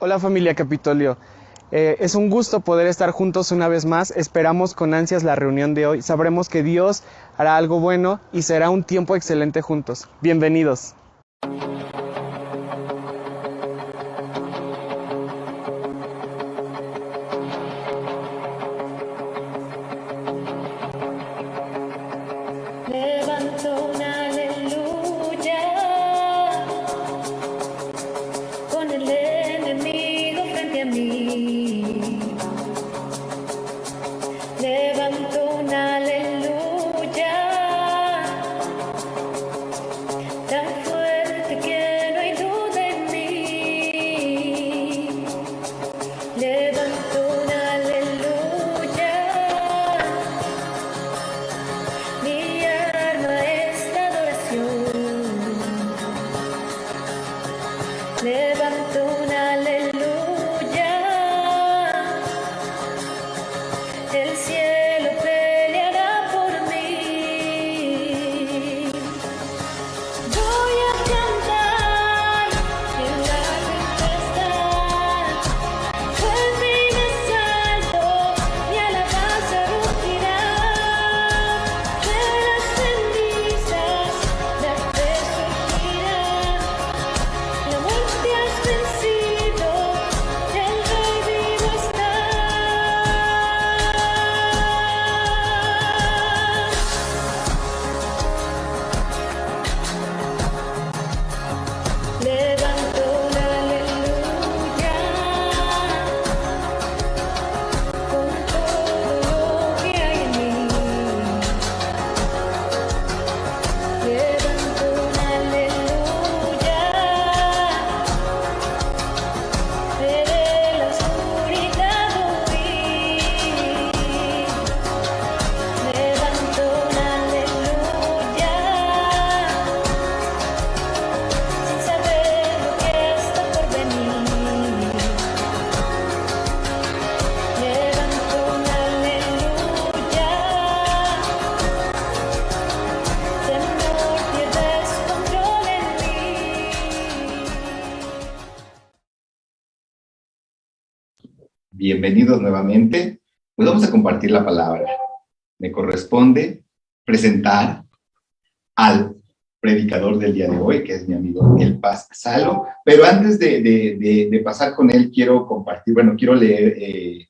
Hola familia Capitolio, es un gusto poder estar juntos una vez más, esperamos con ansias la reunión de hoy, sabremos que Dios hará algo bueno y será un tiempo excelente juntos. Bienvenidos. Levanto una aleluya con el enemigo frente a mí. Levanto una aleluya tan fuerte que no hay duda en mí. Levanto una aleluya, mi arma es la adoración. Levanto una aleluya, el cielo peleará por mí. Voy a cantar en la tempestad, el fin es alto, mi alabanza rugirá. De las cenizas la fe surgirá, la muerte has vencido, el Rey vivo está. Levanto una aleluya con todo lo que hay en mí. Levanto una aleluya, veré la oscuridad huir. Levanto una aleluya, sin saber lo que está por venir. Levanto una aleluya, temor pierdes control en mí. Bienvenidos nuevamente. Pues vamos a compartir la palabra. Me corresponde presentar al predicador del día de hoy, que es mi amigo El Paz Salo. Pero antes de pasar con él, quiero compartir, quiero leer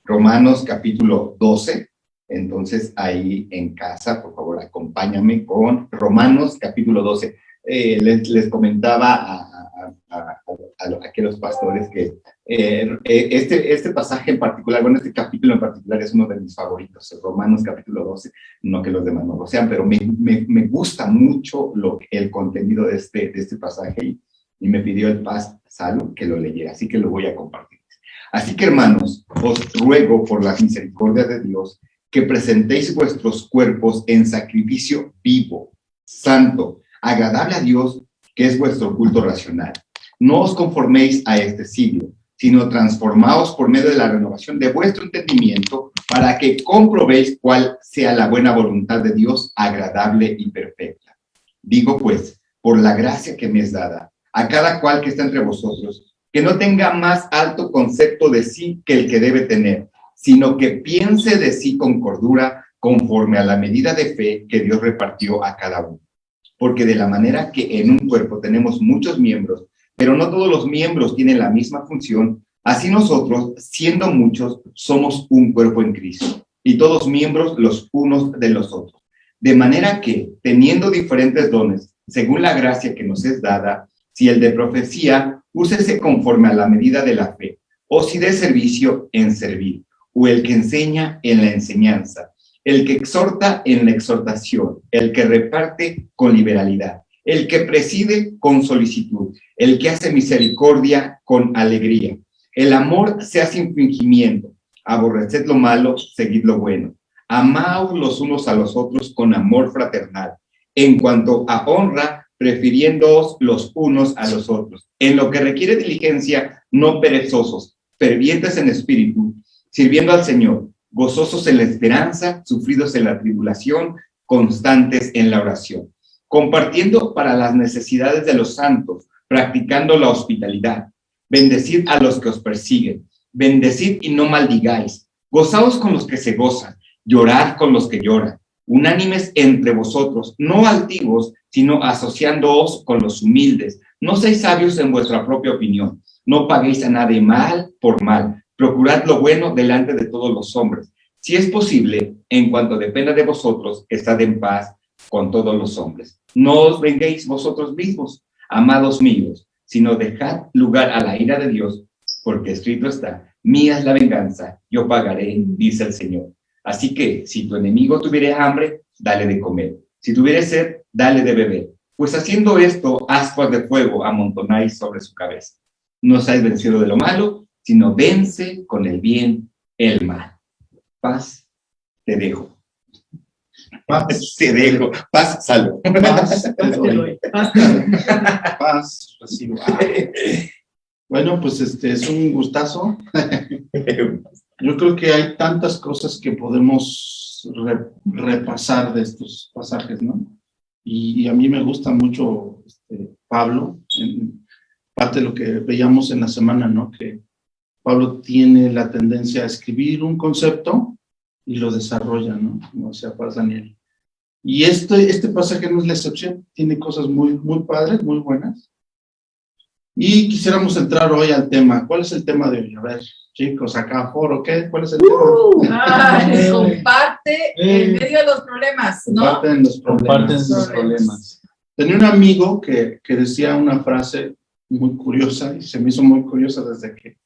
Romanos capítulo 12. Entonces, ahí en casa, por favor, acompáñame con Romanos capítulo 12. Les comentaba a aquellos pastores que este pasaje en particular, este capítulo en particular es uno de mis favoritos, Romanos capítulo 12, no que los demás no lo sean, pero me gusta mucho el contenido de este pasaje y me pidió El Paz Salo que lo leyera, así que lo voy a compartir. Así que, hermanos, os ruego por la misericordia de Dios que presentéis vuestros cuerpos en sacrificio vivo, santo, agradable a Dios, que es vuestro culto racional. No os conforméis a este siglo, sino transformaos por medio de la renovación de vuestro entendimiento para que comprobéis cuál sea la buena voluntad de Dios, agradable y perfecta. Digo pues, por la gracia que me es dada, a cada cual que está entre vosotros, que no tenga más alto concepto de sí que el que debe tener, sino que piense de sí con cordura, conforme a la medida de fe que Dios repartió a cada uno. Porque de la manera que en un cuerpo tenemos muchos miembros, pero no todos los miembros tienen la misma función, así nosotros, siendo muchos, somos un cuerpo en Cristo, y todos miembros los unos de los otros. De manera que, teniendo diferentes dones, según la gracia que nos es dada, si el de profecía, úsese conforme a la medida de la fe, o si de servicio, en servir, o el que enseña en la enseñanza, el que exhorta en la exhortación, el que reparte con liberalidad, el que preside con solicitud, el que hace misericordia con alegría. El amor sea sin fingimiento, aborreced lo malo, seguid lo bueno. Amaos los unos a los otros con amor fraternal. En cuanto a honra, prefiriéndoos los unos a los otros. En lo que requiere diligencia, no perezosos, fervientes en espíritu, sirviendo al Señor, gozosos en la esperanza, sufridos en la tribulación, constantes en la oración, compartiendo para las necesidades de los santos, practicando la hospitalidad. bendecid a los que os persiguen, bendecid y no maldigáis, gozaos con los que se gozan, llorad con los que lloran, unánimes entre vosotros, no altivos, sino asociándoos con los humildes. No seáis sabios en vuestra propia opinión, no paguéis a nadie mal por mal, procurad lo bueno delante de todos los hombres. Si es posible, en cuanto dependa de vosotros, estad en paz con todos los hombres. No os venguéis vosotros mismos, amados míos, sino dejad lugar a la ira de Dios, porque escrito está, mía es la venganza, yo pagaré, dice el Señor. Así que, si tu enemigo tuviere hambre, dale de comer. Si tuviere sed, dale de beber. Pues haciendo esto, ascuas de fuego amontonáis sobre su cabeza. No seáis vencido de lo malo, sino vence con el bien el mal. Paz, te dejo. Paz, te dejo. Paz, salvo. Paz, te doy. Paz, recibo. Bueno, pues es un gustazo. Yo creo que hay tantas cosas que podemos repasar de estos pasajes, ¿no? Y a mí me gusta mucho Pablo, en parte de lo que veíamos en la semana, ¿no? Que Pablo tiene la tendencia a escribir un concepto y lo desarrolla, ¿no? Como decía Paz Daniel. Y este pasaje no es la excepción, tiene cosas muy, muy padres, muy buenas. Y quisiéramos entrar hoy al tema. ¿Cuál es el tema de hoy? A ver, chicos, acá, foro, ¿qué? ¿Cuál es el tema? Comparte en medio de los problemas, ¿no? Comparten los problemas. Tenía un amigo que decía una frase muy curiosa, y se me hizo muy curiosa desde que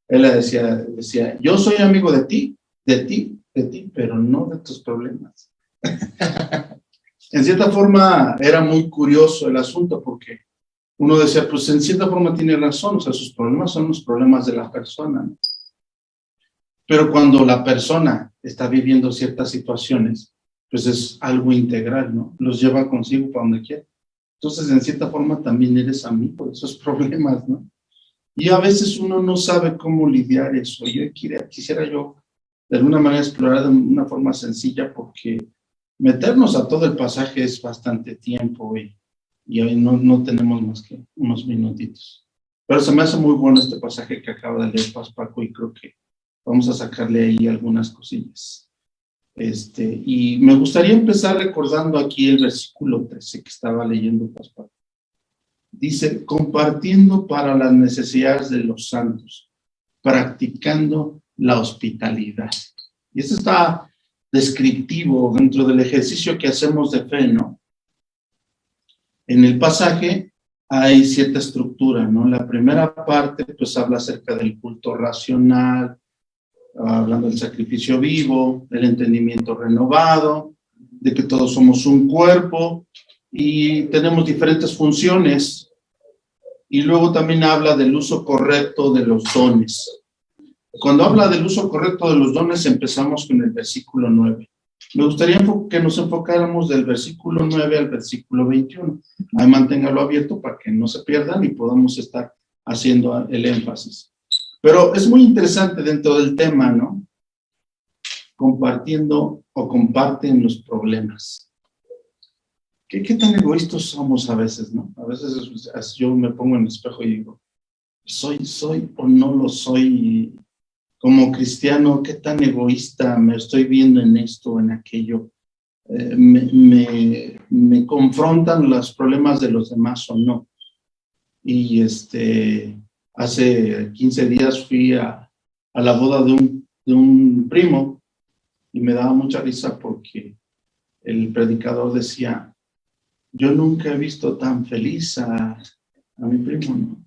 él la decía, yo soy amigo de ti, pero no de tus problemas. En cierta forma, era muy curioso el asunto, porque uno decía, pues en cierta forma tiene razón, o sea, sus problemas son los problemas de la persona, ¿no? Pero cuando la persona está viviendo ciertas situaciones, pues es algo integral, ¿no? Los lleva consigo para donde quiera. Entonces, en cierta forma, también eres amigo de esos problemas, ¿no? Y a veces uno no sabe cómo lidiar eso. Yo quisiera yo, de alguna manera, explorar de una forma sencilla, porque meternos a todo el pasaje es bastante tiempo y hoy no tenemos más que unos minutitos. Pero se me hace muy bueno este pasaje que acaba de leer Paz Paco, y creo que vamos a sacarle ahí algunas cosillas. Y me gustaría empezar recordando aquí el versículo 13 que estaba leyendo Paz Paco. Dice, compartiendo para las necesidades de los santos, practicando la hospitalidad. Y esto está descriptivo dentro del ejercicio que hacemos de fe, ¿no? En el pasaje hay cierta estructura, ¿no? La primera parte, pues, habla acerca del culto racional, hablando del sacrificio vivo, del entendimiento renovado, de que todos somos un cuerpo y tenemos diferentes funciones. Y luego también habla del uso correcto de los dones. Cuando habla del uso correcto de los dones, empezamos con el versículo 9. Me gustaría que nos enfocáramos del versículo 9 al versículo 21. Ahí manténgalo abierto para que no se pierdan y podamos estar haciendo el énfasis. Pero es muy interesante dentro del tema, ¿no? Compartiendo o comparten los problemas. ¿Qué tan egoístas somos a veces, no? A veces yo me pongo en el espejo y digo, ¿soy o no lo soy? Como cristiano, ¿qué tan egoísta me estoy viendo en esto o en aquello? ¿Me confrontan los problemas de los demás o no? Y hace 15 días fui a la boda de un primo y me daba mucha risa porque el predicador decía, yo nunca he visto tan feliz a mi primo, ¿no?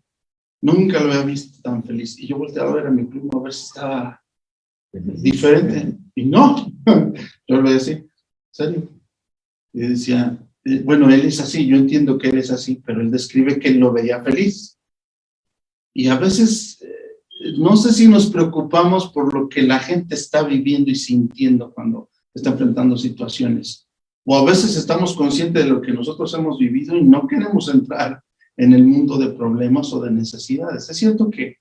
Nunca lo había visto tan feliz. Y yo volteaba a ver a mi primo a ver si estaba diferente. Y no, yo le decía, ¿en serio? Y decía, bueno, él es así, yo entiendo que él es así, pero él describe que él lo veía feliz. Y a veces, no sé si nos preocupamos por lo que la gente está viviendo y sintiendo cuando está enfrentando situaciones. O a veces estamos conscientes de lo que nosotros hemos vivido y no queremos entrar en el mundo de problemas o de necesidades. Es cierto que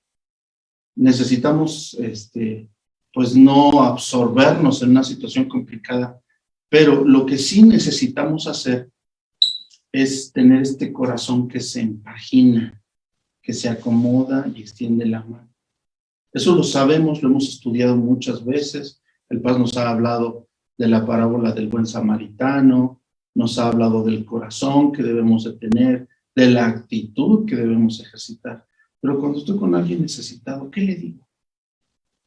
necesitamos, pues no absorbernos en una situación complicada, pero lo que sí necesitamos hacer es tener este corazón que se empagina, que se acomoda y extiende la mano. Eso lo sabemos, lo hemos estudiado muchas veces. El Paz nos ha hablado de la parábola del buen samaritano, nos ha hablado del corazón que debemos de tener, de la actitud que debemos ejercitar. Pero cuando estoy con alguien necesitado, ¿qué le digo?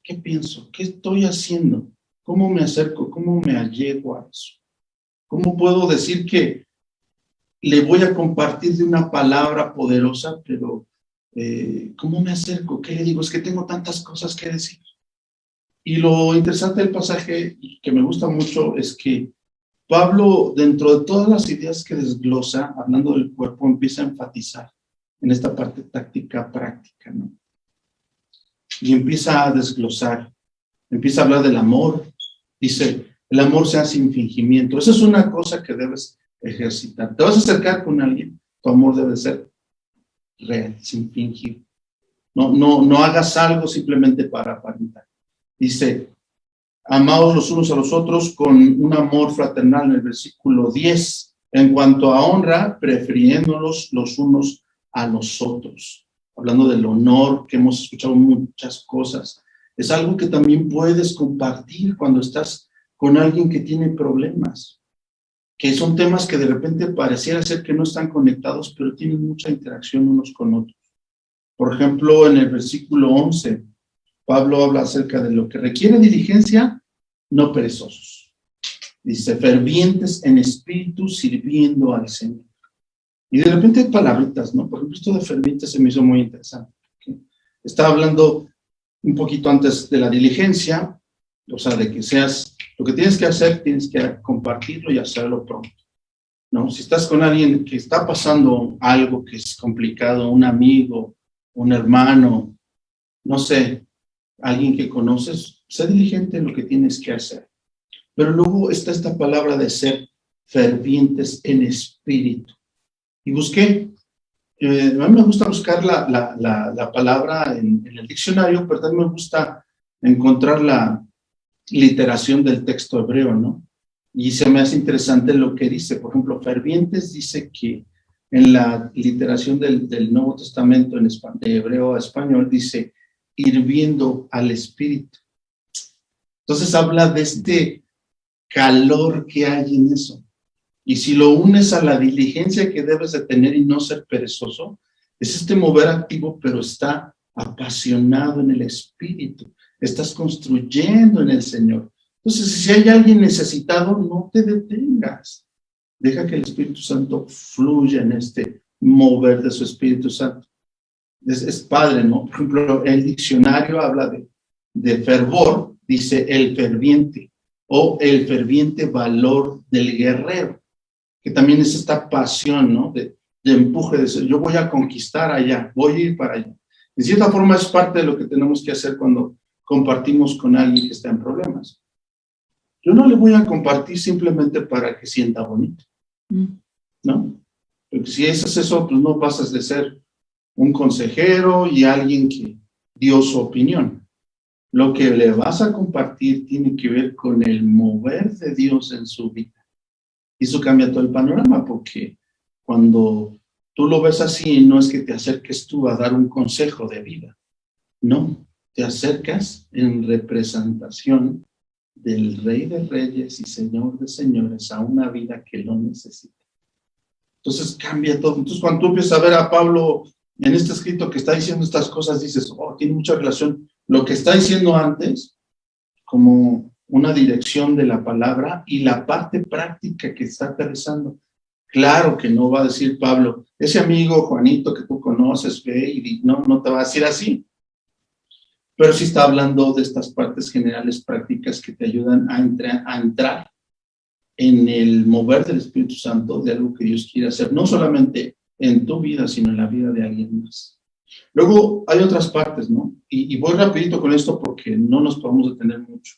¿Qué pienso? ¿Qué estoy haciendo? ¿Cómo me acerco? ¿Cómo me allego a eso? ¿Cómo puedo decir que le voy a compartir de una palabra poderosa, pero ¿cómo me acerco? ¿Qué le digo? Es que tengo tantas cosas que decir. Y lo interesante del pasaje, que me gusta mucho, es que Pablo, dentro de todas las ideas que desglosa, hablando del cuerpo, empieza a enfatizar en esta parte táctica práctica, ¿no? Y empieza a desglosar, empieza a hablar del amor. Dice, el amor sea sin fingimiento. Esa es una cosa que debes ejercitar. Te vas a acercar con alguien, tu amor debe ser real, sin fingir. No hagas algo simplemente para aparentar. Dice, amaos los unos a los otros con un amor fraternal en el versículo 10. En cuanto a honra, prefiriéndolos los unos a los otros. Hablando del honor, que hemos escuchado muchas cosas. Es algo que también puedes compartir cuando estás con alguien que tiene problemas. Que son temas que de repente pareciera ser que no están conectados, pero tienen mucha interacción unos con otros. Por ejemplo, en el versículo 11, Pablo habla acerca de lo que requiere diligencia, no perezosos. Dice, fervientes en espíritu, sirviendo al Señor. Y de repente hay palabritas, ¿no? Por ejemplo, esto de fervientes se me hizo muy interesante. ¿Okay? Estaba hablando un poquito antes de la diligencia, o sea, de que seas, lo que tienes que hacer, tienes que compartirlo y hacerlo pronto, ¿no? Si estás con alguien que está pasando algo que es complicado, un amigo, un hermano, no sé, alguien que conoces, sé diligente en lo que tienes que hacer. Pero luego está esta palabra de ser fervientes en espíritu. Y busqué, a mí me gusta buscar la palabra en el diccionario, pero también me gusta encontrar la literación del texto hebreo, ¿no? Y se me hace interesante lo que dice. Por ejemplo, fervientes dice que en la literación del Nuevo Testamento de hebreo a español dice hirviendo al espíritu. Entonces habla de este calor que hay en eso. Y si lo unes a la diligencia que debes de tener y no ser perezoso, es este mover activo, pero está apasionado en el espíritu. Estás construyendo en el Señor. Entonces, si hay alguien necesitado, no te detengas. Deja que el Espíritu Santo fluya en este mover de su Espíritu Santo. Es padre, ¿no? Por ejemplo, el diccionario habla de fervor, dice el ferviente, o el ferviente valor del guerrero, que también es esta pasión, ¿no? De empuje, de decir, yo voy a conquistar allá, voy a ir para allá. En cierta forma es parte de lo que tenemos que hacer cuando compartimos con alguien que está en problemas. Yo no le voy a compartir simplemente para que sienta bonito, ¿no? Porque si haces eso, pues no pasas de ser un consejero y alguien que dio su opinión. Lo que le vas a compartir tiene que ver con el mover de Dios en su vida. Y eso cambia todo el panorama, porque cuando tú lo ves así, no es que te acerques tú a dar un consejo de vida, no, te acercas en representación del Rey de Reyes y Señor de Señores a una vida que lo necesita. Entonces cambia todo. Entonces cuando tú empiezas a ver a Pablo en este escrito que está diciendo estas cosas, dices, oh, tiene mucha relación lo que está diciendo antes, como una dirección de la palabra, y la parte práctica que está aterrizando. Claro que no va a decir Pablo, ese amigo Juanito que tú conoces, ve y no te va a decir así. Pero sí está hablando de estas partes generales prácticas que te ayudan a entrar en el mover del Espíritu Santo de algo que Dios quiere hacer, no solamente en tu vida, sino en la vida de alguien más. Luego hay otras partes, ¿no? Y voy rapidito con esto porque no nos podemos detener mucho.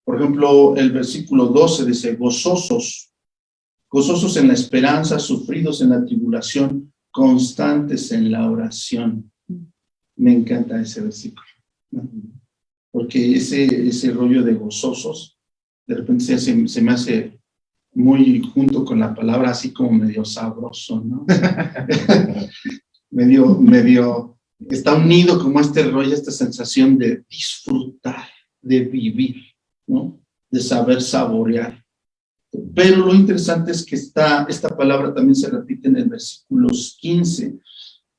Por ejemplo, el versículo 12 dice, gozosos en la esperanza, sufridos en la tribulación, constantes en la oración. Me encanta ese versículo, ¿no? Porque ese rollo de gozosos, de repente se me hace muy junto con la palabra, así como medio sabroso, ¿no? medio está unido como este rollo, esta sensación de disfrutar, de vivir, ¿no? De saber saborear. Pero lo interesante es que esta palabra también se repite en el versículo 15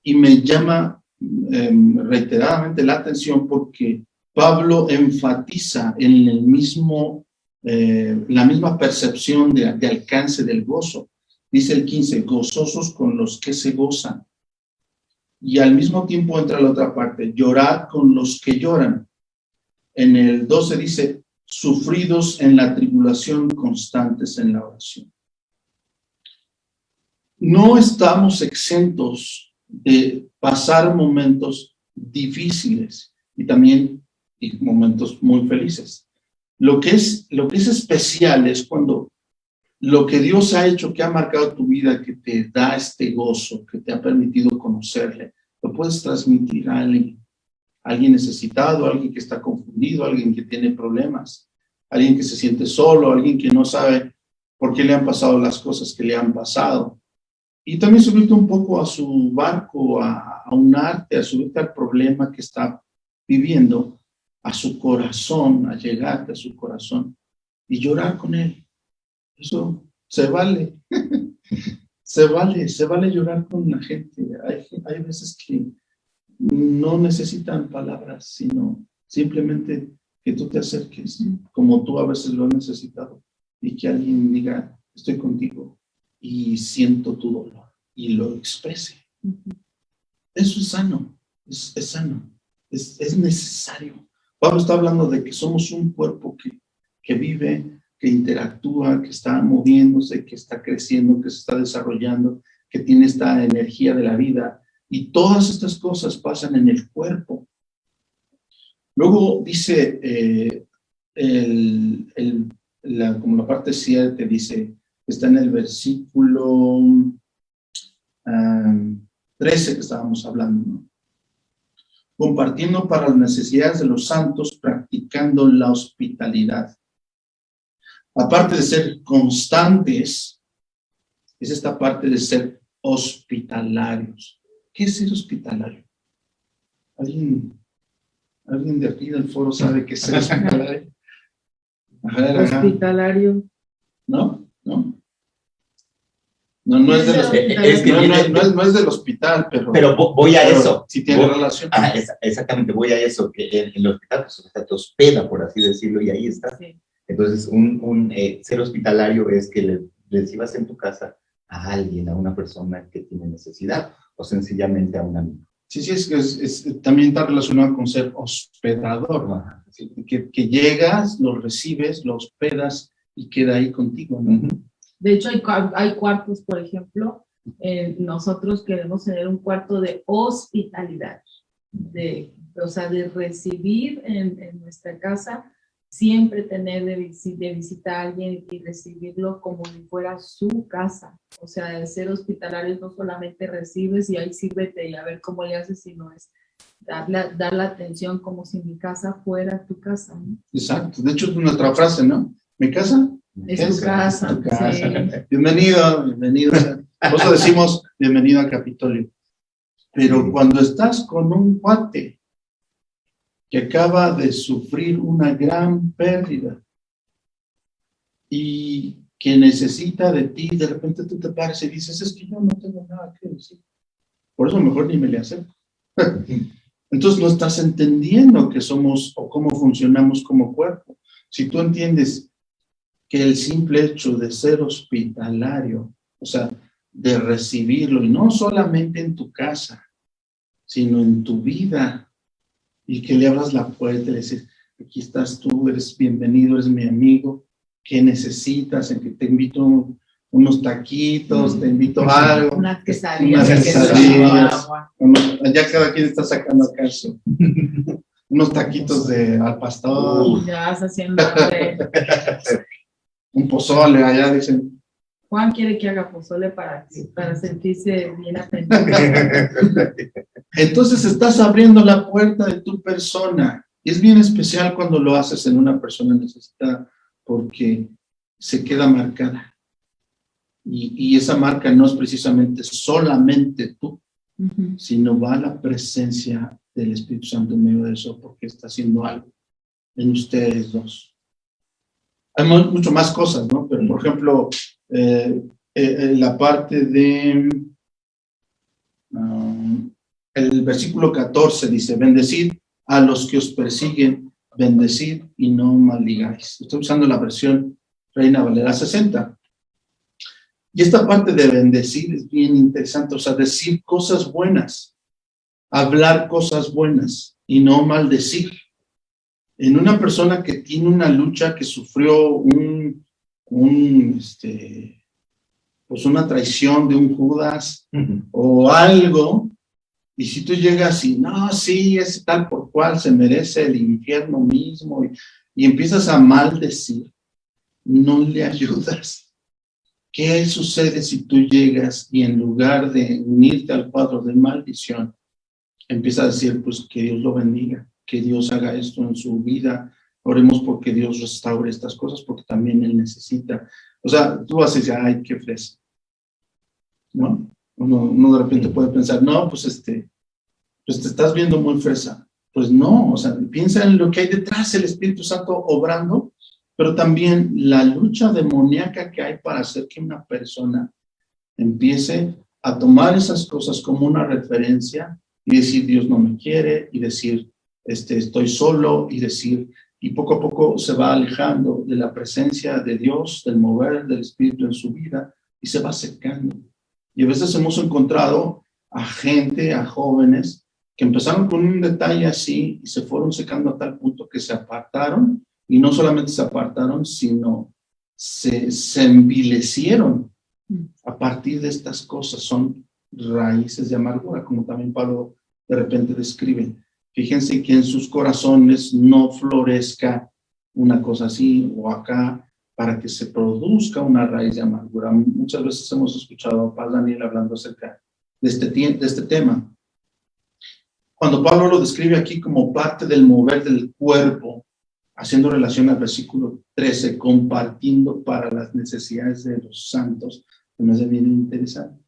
y me llama reiteradamente la atención porque Pablo enfatiza en el mismo, la misma percepción de alcance del gozo. Dice el 15, gozosos con los que se gozan. Y al mismo tiempo entra la otra parte, llorad con los que lloran. En el 12 dice, sufridos en la tribulación, constantes en la oración. No estamos exentos de pasar momentos difíciles y también momentos muy felices. Lo que es especial es cuando lo que Dios ha hecho, que ha marcado tu vida, que te da este gozo, que te ha permitido conocerle, lo puedes transmitir a alguien necesitado, alguien que está confundido, alguien que tiene problemas, alguien que se siente solo, alguien que no sabe por qué le han pasado las cosas que le han pasado. Y también subirte un poco a su barco, a unarte, a subirte al problema que está viviendo, a su corazón, a llegarte a su corazón y llorar con él. Eso se vale. Se vale llorar con la gente. Hay veces que no necesitan palabras, sino simplemente que tú te acerques, como tú a veces lo has necesitado, y que alguien diga, estoy contigo y siento tu dolor, y lo exprese. Eso es sano, es sano, es necesario. Pablo está hablando de que somos un cuerpo que vive, que interactúa, que está moviéndose, que está creciendo, que se está desarrollando, que tiene esta energía de la vida. Y todas estas cosas pasan en el cuerpo. Luego dice, como la parte 7 dice, está en el versículo 13 que estábamos hablando, ¿no? Compartiendo para las necesidades de los santos, practicando la hospitalidad. Aparte de ser constantes, es esta parte de ser hospitalarios. ¿Qué es ser hospitalario? ¿Alguien de aquí del foro sabe qué es ser hospitalario? Hospitalario. ¿No? No es del hospital. No es del hospital, pero voy a eso. Sí tiene relación. Exactamente, voy a eso, que en el hospital pues, te hospeda, por así decirlo, y ahí está. Sí. Entonces, ser hospitalario es que le recibas en tu casa a alguien, a una persona que tiene necesidad, o sencillamente a un amigo. Sí, también está relacionado con ser hospedador. Ajá, sí. Que llegas, lo recibes, lo hospedas y queda ahí contigo, ¿no? De hecho, hay cuartos, por ejemplo, nosotros queremos tener un cuarto de hospitalidad, de recibir en nuestra casa, siempre tener de visitar a alguien y recibirlo como si fuera su casa. O sea, de ser hospitalarios no solamente recibes y ahí sírvete y a ver cómo le haces, sino es dar la atención como si mi casa fuera tu casa, ¿no? Exacto. De hecho, es nuestra frase, ¿no? ¿Mi casa? Es tu casa. Tu casa. Sí. Bienvenido. Por eso decimos bienvenido a Capitolio. Pero cuando estás con un cuate que acaba de sufrir una gran pérdida y que necesita de ti, de repente tú te paras y dices, es que yo no tengo nada que decir. Por eso mejor ni me le acerco. Entonces no estás entendiendo qué somos o cómo funcionamos como cuerpo. Si tú entiendes que el simple hecho de ser hospitalario, o sea, de recibirlo, y no solamente en tu casa, sino en tu vida, y que le abras la puerta y le dices, aquí estás tú, eres bienvenido, eres mi amigo, ¿qué necesitas? En que te invito unos taquitos, te invito a algo. Unas quesadillas. Ya cada quien está sacando acaso. Unos taquitos al pastor. Ya vas haciendo un pozole, allá dicen. Juan quiere que haga pozole para sentirse bien atendido. Entonces estás abriendo la puerta de tu persona. Y es bien especial cuando lo haces en una persona necesitada, porque se queda marcada. Y esa marca no es precisamente solamente tú, Ujú. sino va la presencia del Espíritu Santo en medio de eso, porque está haciendo algo en ustedes dos. Hay mucho más cosas, ¿no? Pero, por ejemplo, la parte de el versículo 14 dice, bendecid a los que os persiguen, bendecid y no maldigáis. Estoy usando la versión Reina Valera 60. Y esta parte de bendecir es bien interesante, o sea, decir cosas buenas, hablar cosas buenas y no maldecir. En una persona que tiene una lucha, que sufrió pues una traición de un Judas o algo, y si tú llegas y, no, sí, es tal por cual, se merece el infierno mismo, y empiezas a maldecir, no le ayudas. ¿Qué sucede si tú llegas y en lugar de unirte al cuadro de maldición, empiezas a decir, pues que Dios lo bendiga, que Dios haga esto en su vida, oremos porque Dios restaure estas cosas, porque también Él necesita. O sea, tú vas a decir, ay, qué fresa, ¿no? Uno de repente puede pensar, no, pues pues te estás viendo muy fresa. Pues no, o sea, piensa en lo que hay detrás, el Espíritu Santo obrando, pero también la lucha demoníaca que hay para hacer que una persona empiece a tomar esas cosas como una referencia y decir, Dios no me quiere, y decir, estoy solo, y decir, y poco a poco se va alejando de la presencia de Dios, del mover del Espíritu en su vida, y se va secando. Y a veces hemos encontrado a gente, a jóvenes, que empezaron con un detalle así y se fueron secando a tal punto que se apartaron, y no solamente se apartaron, sino se envilecieron a partir de estas cosas. Son raíces de amargura, como también Pablo de repente describe. Fíjense que en sus corazones no florezca una cosa así o acá, para que se produzca una raíz de amargura. Muchas veces hemos escuchado a Padre Daniel hablando acerca de este tema. Cuando Pablo lo describe aquí como parte del mover del cuerpo, haciendo relación al versículo 13, compartiendo para las necesidades de los santos, me hace bien interesante,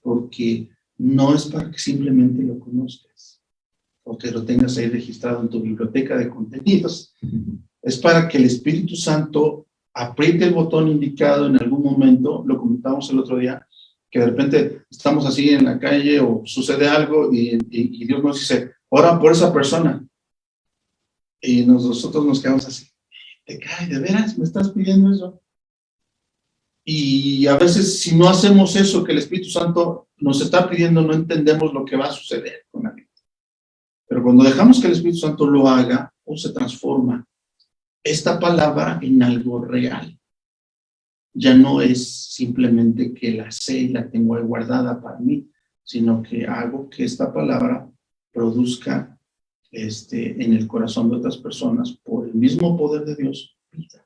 porque no es para que simplemente lo conozcas o que lo tengas ahí registrado en tu biblioteca de contenidos. Es para que el Espíritu Santo apriete el botón indicado en algún momento. Lo comentamos el otro día, que de repente estamos así en la calle o sucede algo y Dios nos dice, ora por esa persona. Y nosotros nos quedamos así, ¿te cae? ¿De veras me estás pidiendo eso? Y a veces, si no hacemos eso que el Espíritu Santo nos está pidiendo, no entendemos lo que va a suceder con la vida. Pero cuando dejamos que el Espíritu Santo lo haga, o se transforma esta palabra en algo real. Ya no es simplemente que la sé y la tengo ahí guardada para mí, sino que hago que esta palabra produzca en el corazón de otras personas, por el mismo poder de Dios, vida.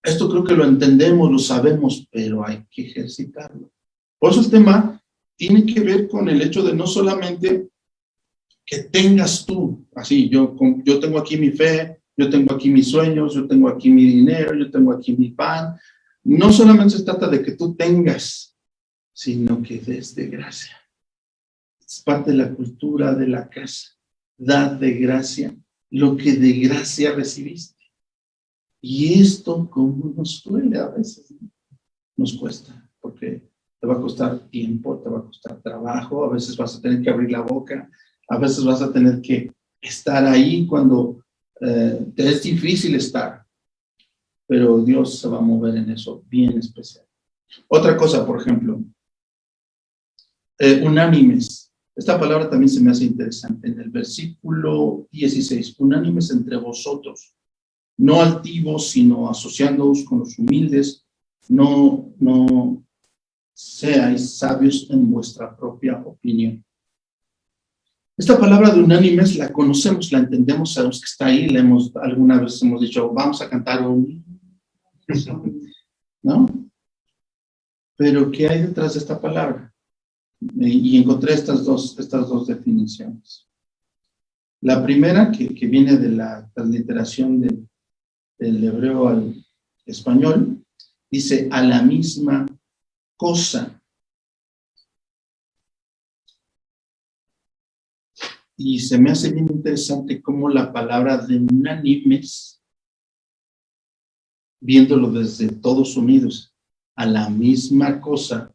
Esto creo que lo entendemos, lo sabemos, pero hay que ejercitarlo. Por eso el tema tiene que ver con el hecho de no solamente que tengas tú, así, yo tengo aquí mi fe, yo tengo aquí mis sueños, yo tengo aquí mi dinero, yo tengo aquí mi pan. No solamente se trata de que tú tengas, sino que des de gracia. Es parte de la cultura de la casa. Dad de gracia lo que de gracia recibiste. Y esto, como nos duele a veces, ¿no? Nos cuesta, porque te va a costar tiempo, te va a costar trabajo, a veces vas a tener que abrir la boca, a veces vas a tener que estar ahí cuando te es difícil estar, pero Dios se va a mover en eso bien especial. Otra cosa, por ejemplo, unánimes. Esta palabra también se me hace interesante. En el versículo 16, unánimes entre vosotros, no altivos, sino asociándoos con los humildes, no seáis sabios en vuestra propia opinión. Esta palabra de unánimes la conocemos, la entendemos, sabemos que está ahí, alguna vez hemos dicho, vamos a cantar un... ¿no? Pero ¿qué hay detrás de esta palabra? Y encontré estas dos definiciones. La primera, que viene de la transliteración del hebreo al español, dice a la misma cosa. Y se me hace bien interesante cómo la palabra de unánimes, viéndolo desde todos unidos a la misma cosa,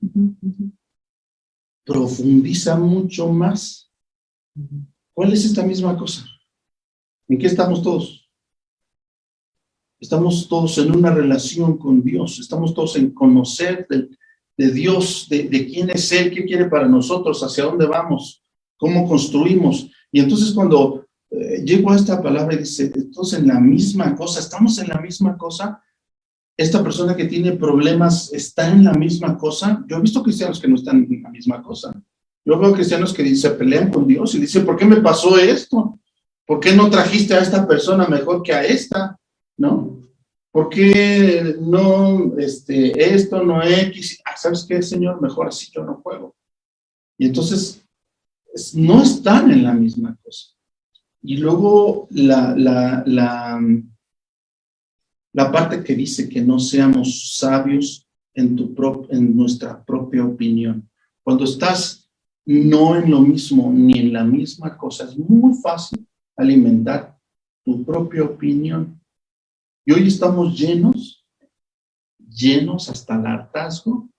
profundiza mucho más. ¿Cuál es esta misma cosa? ¿En qué estamos todos? Estamos todos en una relación con Dios, estamos todos en conocer de Dios, de quién es Él, qué quiere para nosotros, hacia dónde vamos, cómo construimos. Y entonces cuando llego a esta palabra y dice, todos en la misma cosa, estamos en la misma cosa. Esta persona que tiene problemas está en la misma cosa. Yo he visto cristianos que no están en la misma cosa. Yo veo cristianos que se pelean con Dios y dicen, ¿por qué me pasó esto? ¿Por qué no trajiste a esta persona mejor que a esta? ¿No? ¿Por qué no, esto, no X? ¿Sabes qué, Señor? Mejor así yo no juego. Y entonces, no están en la misma cosa. Y luego la parte que dice que no seamos sabios en nuestra propia opinión. Cuando estás no en lo mismo ni en la misma cosa, es muy fácil alimentar tu propia opinión. Y hoy estamos llenos hasta el hartazgo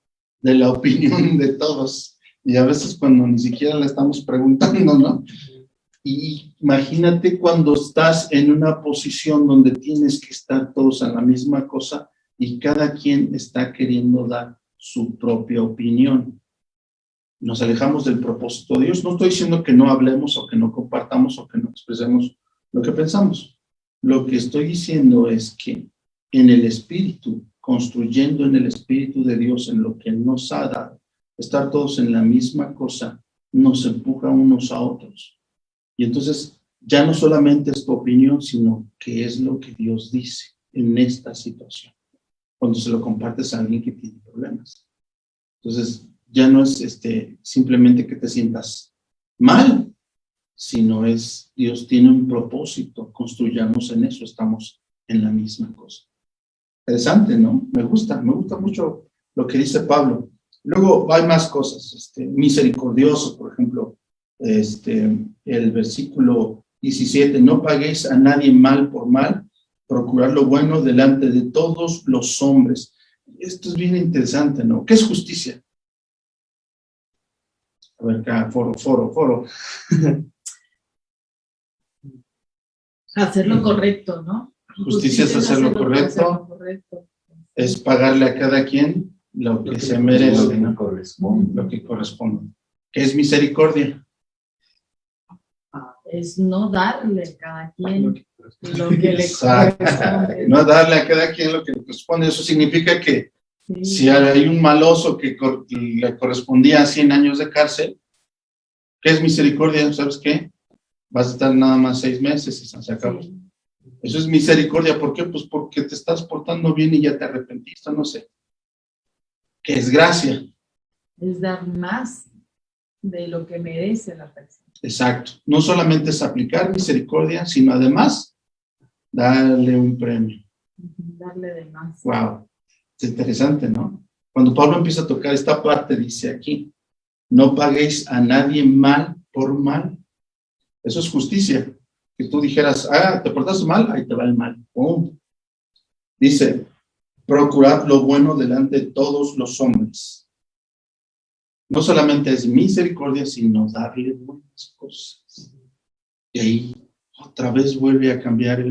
de la opinión de todos. Y a veces cuando ni siquiera la estamos preguntando, ¿no? Y imagínate cuando estás en una posición donde tienes que estar todos en la misma cosa y cada quien está queriendo dar su propia opinión. Nos alejamos del propósito de Dios. No estoy diciendo que no hablemos o que no compartamos o que no expresemos lo que pensamos. Lo que estoy diciendo es que en el Espíritu, construyendo en el Espíritu de Dios, en lo que nos ha dado, estar todos en la misma cosa, nos empuja unos a otros. Y entonces ya no solamente es tu opinión, sino qué es lo que Dios dice en esta situación, cuando se lo compartes a alguien que tiene problemas. Entonces ya no es simplemente que te sientas mal, sino es Dios tiene un propósito, construyamos en eso, estamos en la misma cosa. Interesante, ¿no? Me gusta mucho lo que dice Pablo. Luego hay más cosas, misericordioso, por ejemplo, el versículo 17, no paguéis a nadie mal por mal, procurar lo bueno delante de todos los hombres. Esto es bien interesante, ¿no? ¿Qué es justicia? A ver, acá, foro. Hacer lo correcto, ¿no? Justicia es hacer lo correcto, es pagarle a cada quien lo que se merece, ¿no? Lo que corresponde. ¿Qué es misericordia? Es no darle a cada quien lo que le Exacto. corresponde. No darle a cada quien lo que le corresponde. Eso significa que Sí. si hay un maloso que le correspondía a 100 años de cárcel, ¿qué es misericordia? ¿Sabes qué? Vas a estar nada más 6 meses y se acabó. Sí. Eso es misericordia. ¿Por qué? Pues porque te estás portando bien y ya te arrepentiste, no sé. ¿Qué es gracia? Es dar más de lo que merece la persona. Exacto. No solamente es aplicar misericordia, sino además darle un premio. Darle de más. Wow. Es interesante, ¿no? Cuando Pablo empieza a tocar esta parte, dice aquí, no paguéis a nadie mal por mal. Eso es justicia. Que tú dijeras, te portaste mal, ahí te va el mal. ¡Pum! Dice, procurad lo bueno delante de todos los hombres. No solamente es misericordia, sino darle buenas cosas. Y ahí otra vez vuelve a cambiar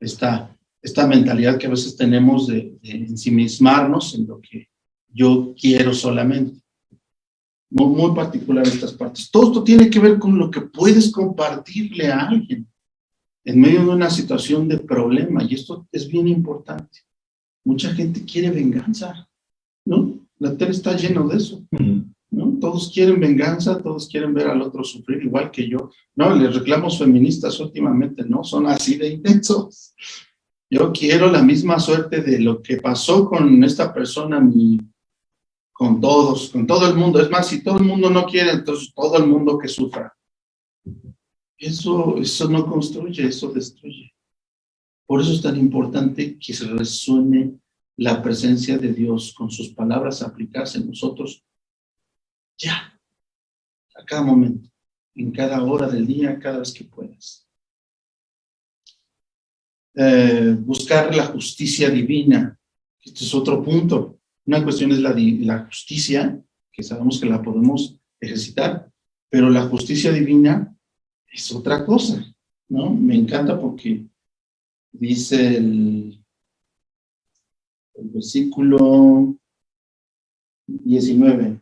esta mentalidad que a veces tenemos de ensimismarnos en lo que yo quiero solamente. Muy particular estas partes. Todo esto tiene que ver con lo que puedes compartirle a alguien en medio de una situación de problema, y esto es bien importante. Mucha gente quiere venganza, ¿no? La tele está lleno de eso, ¿no? Todos quieren venganza, todos quieren ver al otro sufrir igual que yo. No, les reclamos feministas últimamente, no, son así de intensos. Yo quiero la misma suerte de lo que pasó con esta persona, con todos, con todo el mundo. Es más, si todo el mundo no quiere, entonces todo el mundo que sufra. Eso no construye, eso destruye. Por eso es tan importante que se resuene la presencia de Dios con sus palabras, aplicarse en nosotros ya, a cada momento. en cada hora del día, cada vez que puedas. Buscar la justicia divina. Este es otro punto. Una cuestión es la justicia, que sabemos que la podemos ejercitar, pero la justicia divina es otra cosa, ¿no? Me encanta porque dice el versículo 19.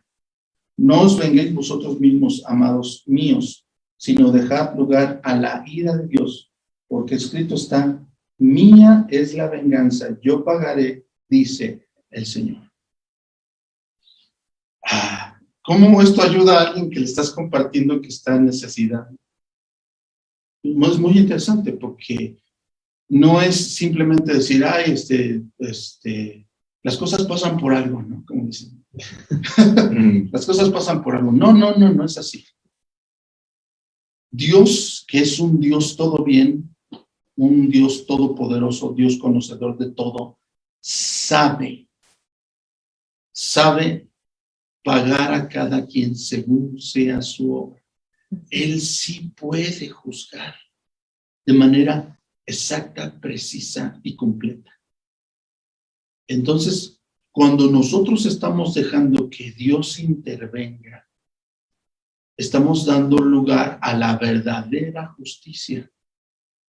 No os venguéis vosotros mismos, amados míos, sino dejad lugar a la ira de Dios, porque escrito está: mía es la venganza, yo pagaré, dice el Señor. ¿Cómo esto ayuda a alguien que le estás compartiendo que está en necesidad? Es muy interesante porque no es simplemente decir, ay, las cosas pasan por algo, ¿no? Como dicen. Las cosas pasan por algo. No es así. Dios, que es un Dios todo bien, un Dios todopoderoso, Dios conocedor de todo, sabe pagar a cada quien según sea su obra. Él sí puede juzgar de manera exacta, precisa y completa. Entonces, cuando nosotros estamos dejando que Dios intervenga, estamos dando lugar a la verdadera justicia.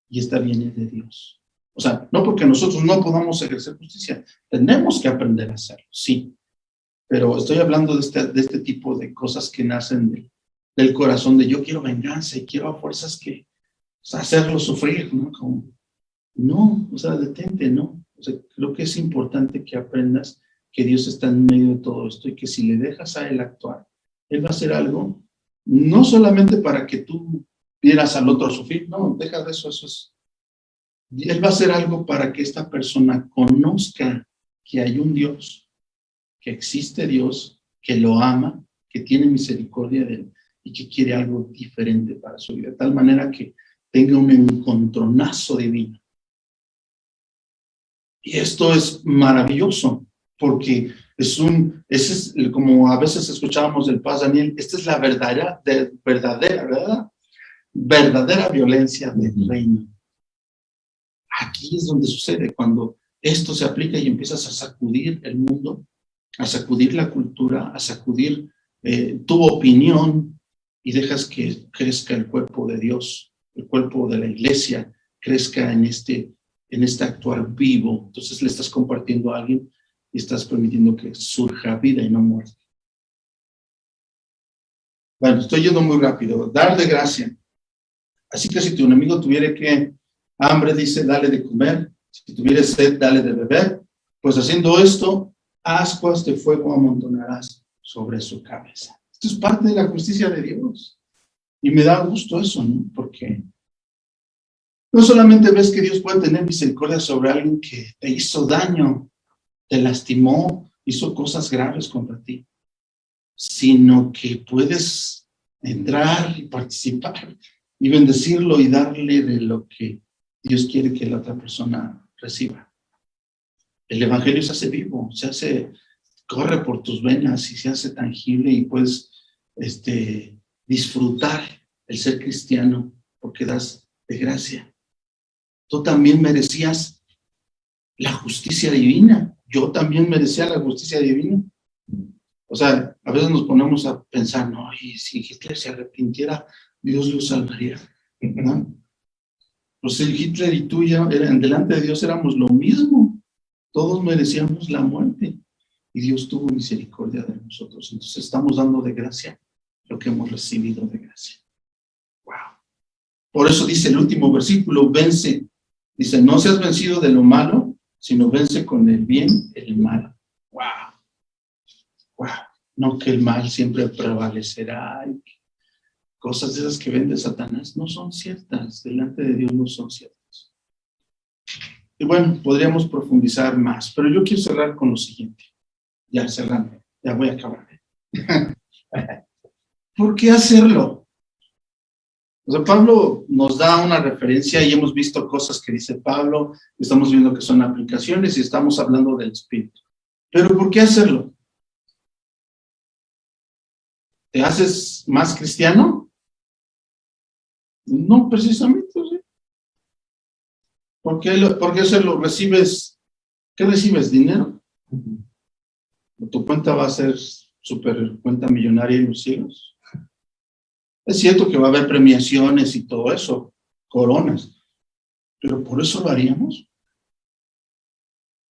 Y esta viene de Dios. O sea, no porque nosotros no podamos ejercer justicia, tenemos que aprender a hacerlo, sí. Pero estoy hablando de este tipo de cosas que nacen del corazón de yo quiero venganza y quiero a fuerzas que, o sea, hacerlo sufrir, ¿no? O sea, detente, ¿no? O sea, creo que es importante que aprendas que Dios está en medio de todo esto y que si le dejas a Él actuar, Él va a hacer algo, no solamente para que tú vieras al otro sufrir, no, deja de eso, Él va a hacer algo para que esta persona conozca que hay un Dios, que existe Dios, que lo ama, que tiene misericordia de Él y que quiere algo diferente para su vida, de tal manera que tenga un encontronazo divino. Y esto es maravilloso, porque como a veces escuchábamos del Paz Daniel, esta es la verdadera violencia del reino. Aquí es donde sucede, cuando esto se aplica y empiezas a sacudir el mundo, a sacudir la cultura, a sacudir tu opinión y dejas que crezca el cuerpo de Dios, el cuerpo de la iglesia, crezca en este actuar vivo. Entonces le estás compartiendo a alguien y estás permitiendo que surja vida y no muerte. Bueno, estoy yendo muy rápido. Dar de gracia. Así que si tu enemigo tuviera hambre, dice, dale de comer. Si tuviera sed, dale de beber. Pues haciendo esto, ascuas de fuego amontonarás sobre su cabeza. Esto es parte de la justicia de Dios. Y me da gusto eso, ¿no? Porque no solamente ves que Dios puede tener misericordia sobre alguien que te hizo daño, te lastimó, hizo cosas graves contra ti, sino que puedes entrar y participar y bendecirlo y darle de lo que Dios quiere que la otra persona reciba. El evangelio se hace vivo, corre por tus venas y se hace tangible y puedes disfrutar el ser cristiano porque das de gracia. Tú también merecías la justicia divina. Yo también merecía la justicia divina. O sea, a veces nos ponemos a pensar, no, y si Hitler se arrepintiera, Dios lo salvaría, ¿no? Pues el Hitler y tú ya delante de Dios éramos lo mismo. Todos merecíamos la muerte y Dios tuvo misericordia de nosotros. Entonces estamos dando de gracia lo que hemos recibido de gracia. Wow. Por eso dice el último versículo, vence. Dice, no seas vencido de lo malo, sino vence con el bien el mal. Wow. Wow. No que el mal siempre prevalecerá. Cosas de esas que vende Satanás no son ciertas. Delante de Dios no son ciertas. Y bueno, podríamos profundizar más, pero yo quiero cerrar con lo siguiente. Ya cerrando, ya voy a acabar. ¿Por qué hacerlo? O sea, Pablo nos da una referencia y hemos visto cosas que dice Pablo, estamos viendo que son aplicaciones y estamos hablando del Espíritu. Pero ¿por qué hacerlo? ¿Te haces más cristiano? No, precisamente, ¿sí? ¿Por qué se lo recibes? ¿Qué recibes? Dinero. Tu cuenta va a ser super cuenta millonaria en los cielos. Es cierto que va a haber premiaciones y todo eso, coronas, pero ¿por eso lo haríamos?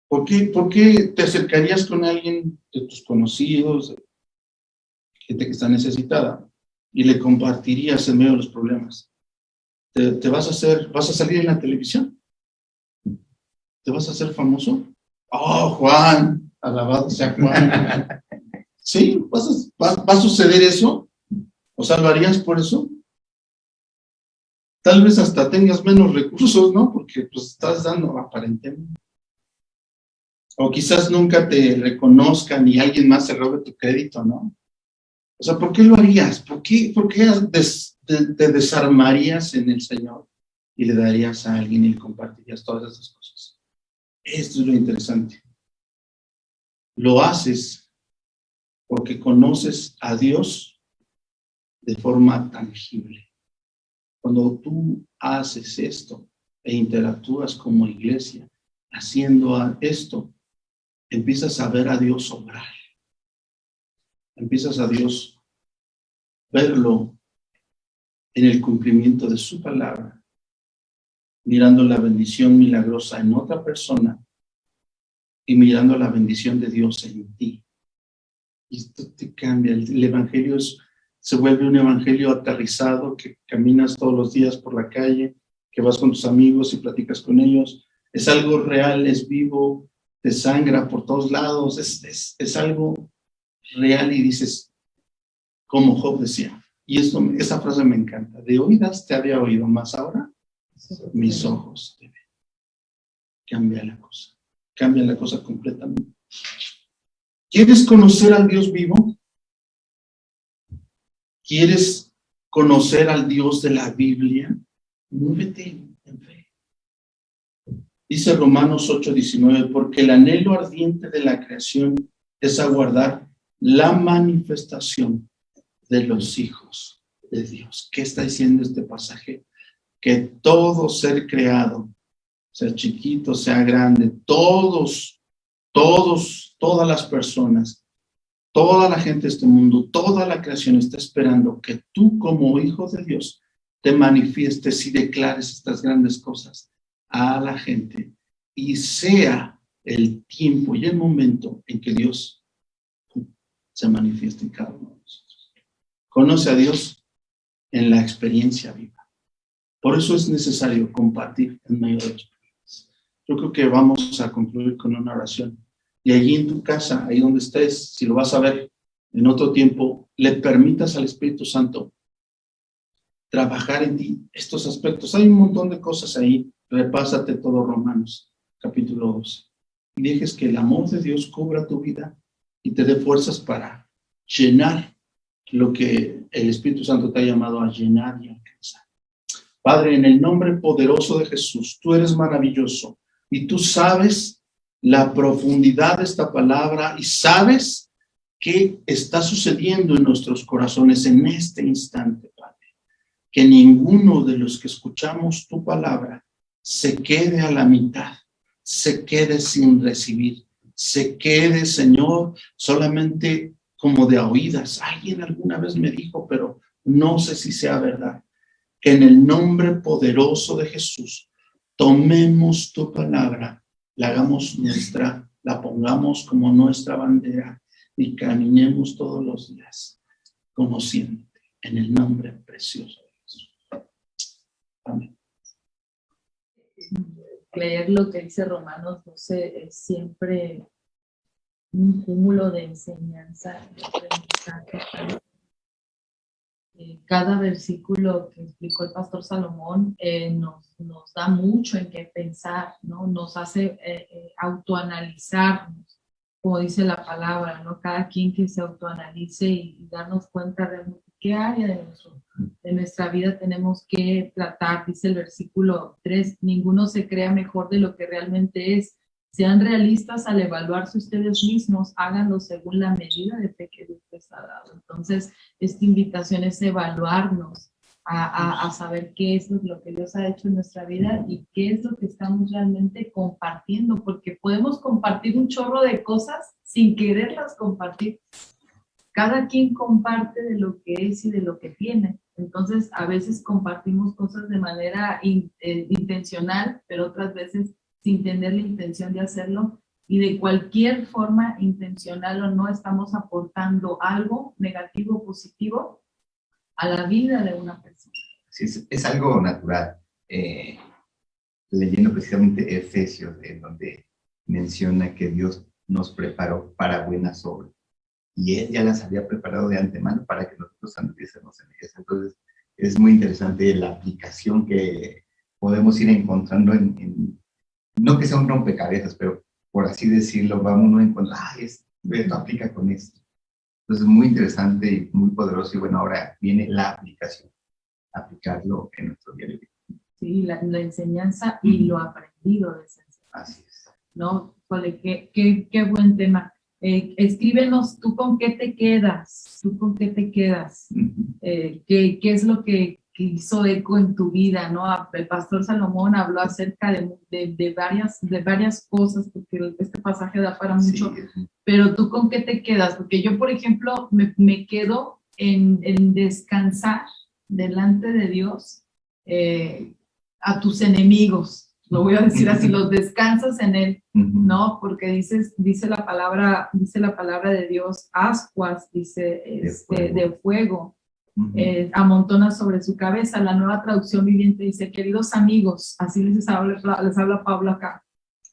¿Por qué te acercarías con alguien de tus conocidos, gente que está necesitada, y le compartirías en medio de los problemas? ¿Te vas a salir en la televisión? ¿Te vas a hacer famoso? Oh, Juan, alabado sea Juan. ¿Sí? ¿Va a suceder eso? O sea, ¿lo harías por eso? Tal vez hasta tengas menos recursos, ¿no? Porque pues estás dando aparentemente. O quizás nunca te reconozcan y alguien más se robe tu crédito, ¿no? O sea, ¿por qué lo harías? ¿Por qué te desarmarías en el Señor y le darías a alguien y le compartirías todas esas cosas? Esto es lo interesante. Lo haces porque conoces a Dios de forma tangible. Cuando tú haces esto e interactúas como iglesia, haciendo esto, empiezas a ver a Dios obrar. Empiezas a Dios verlo en el cumplimiento de su palabra, mirando la bendición milagrosa en otra persona y mirando la bendición de Dios en ti. Y esto te cambia. El evangelio se vuelve un evangelio aterrizado, que caminas todos los días por la calle, que vas con tus amigos y platicas con ellos. Es algo real, es vivo, te sangra por todos lados, es algo real y dices, como Job decía, y esa frase me encanta, de oídas te había oído, más ahora mis ojos te ven. Cambia la cosa completamente. ¿Quieres conocer al Dios vivo? ¿Quieres conocer al Dios de la Biblia? Muévete en fe. Dice Romanos 8:19, porque el anhelo ardiente de la creación es aguardar la manifestación de los hijos de Dios. ¿Qué está diciendo este pasaje? Que todo ser creado, sea chiquito, sea grande, todas las personas, toda la gente de este mundo, toda la creación está esperando que tú como hijo de Dios te manifiestes y declares estas grandes cosas a la gente y sea el tiempo y el momento en que Dios se manifieste en cada uno de nosotros. Conoce a Dios en la experiencia viva. Por eso es necesario compartir en medio de los problemas. Yo creo que vamos a concluir con una oración. Y allí en tu casa, ahí donde estés, si lo vas a ver en otro tiempo, le permitas al Espíritu Santo trabajar en ti estos aspectos. Hay un montón de cosas ahí. Repásate todo Romanos, capítulo 12. Y dejes que el amor de Dios cubra tu vida y te dé fuerzas para llenar lo que el Espíritu Santo te ha llamado a llenar y alcanzar. Padre, en el nombre poderoso de Jesús, tú eres maravilloso y tú sabes la profundidad de esta palabra y sabes qué está sucediendo en nuestros corazones en este instante, Padre. Que ninguno de los que escuchamos tu palabra se quede a la mitad, se quede sin recibir, se quede, Señor, solamente como de a oídas. Alguien alguna vez me dijo, pero no sé si sea verdad. Que en el nombre poderoso de Jesús tomemos tu palabra, la hagamos nuestra, la pongamos como nuestra bandera y caminemos todos los días como siempre, en el nombre precioso de Jesús. Amén. Leer lo que dice Romanos 12 es siempre un cúmulo de enseñanza, de aprendizaje. Cada versículo que explicó el pastor Salomón nos da mucho en qué pensar, ¿no? Nos hace autoanalizarnos, como dice la palabra, ¿no? Cada quien que se autoanalice y darnos cuenta de qué área de nuestra vida tenemos que tratar. Dice el versículo 3, ninguno se crea mejor de lo que realmente es. Sean realistas al evaluarse ustedes mismos, háganlo según la medida de fe que Dios les ha dado. Entonces, esta invitación es evaluarnos a saber qué es lo que Dios ha hecho en nuestra vida y qué es lo que estamos realmente compartiendo, porque podemos compartir un chorro de cosas sin quererlas compartir. Cada quien comparte de lo que es y de lo que tiene. Entonces, a veces compartimos cosas de manera intencional, pero otras veces sin tener la intención de hacerlo. Y de cualquier forma, intencional o no, estamos aportando algo negativo o positivo a la vida de una persona. Sí, es algo natural. Leyendo precisamente Efesios, en donde menciona que Dios nos preparó para buenas obras. Y Él ya las había preparado de antemano para que nosotros anduviésemos en ellas. Entonces, es muy interesante la aplicación que podemos ir encontrando no que sea un rompecabezas, pero por así decirlo, vamos uno a encontrar, esto aplica con esto. Entonces, muy interesante y muy poderoso. Y bueno, ahora viene la aplicación, aplicarlo en nuestro día de vida. Sí, la enseñanza y lo aprendido de esa enseñanza. Así es. ¿No? Joder, qué buen tema. Escríbenos, ¿tú con qué te quedas? ¿Tú con qué te quedas? ¿Qué es lo que hizo eco en tu vida? ¿No? El pastor Salomón habló acerca de varias cosas, porque este pasaje da para mucho. Sí. Pero ¿tú con qué te quedas? Porque yo, por ejemplo, me quedo en descansar delante de Dios a tus enemigos. Lo voy a decir así, los descansas en Él, ¿no? Porque dice la palabra de Dios, ascuas, dice, de fuego, amontona sobre su cabeza. La Nueva Traducción Viviente dice, queridos amigos, así les habla Pablo acá,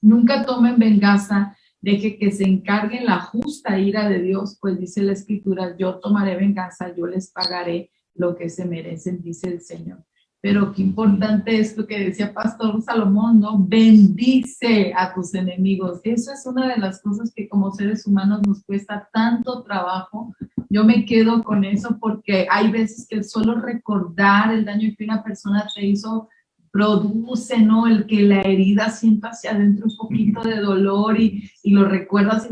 nunca tomen venganza, deje que se encarguen la justa ira de Dios, pues dice la Escritura, yo tomaré venganza, yo les pagaré lo que se merecen, dice el Señor. Pero qué importante es lo que decía Pastor Salomón, ¿no? Bendice a tus enemigos. Eso es una de las cosas que como seres humanos nos cuesta tanto trabajo. Yo me quedo con eso porque hay veces que solo recordar el daño que una persona te hizo produce, ¿no? El que la herida sienta hacia adentro un poquito de dolor y lo recuerdas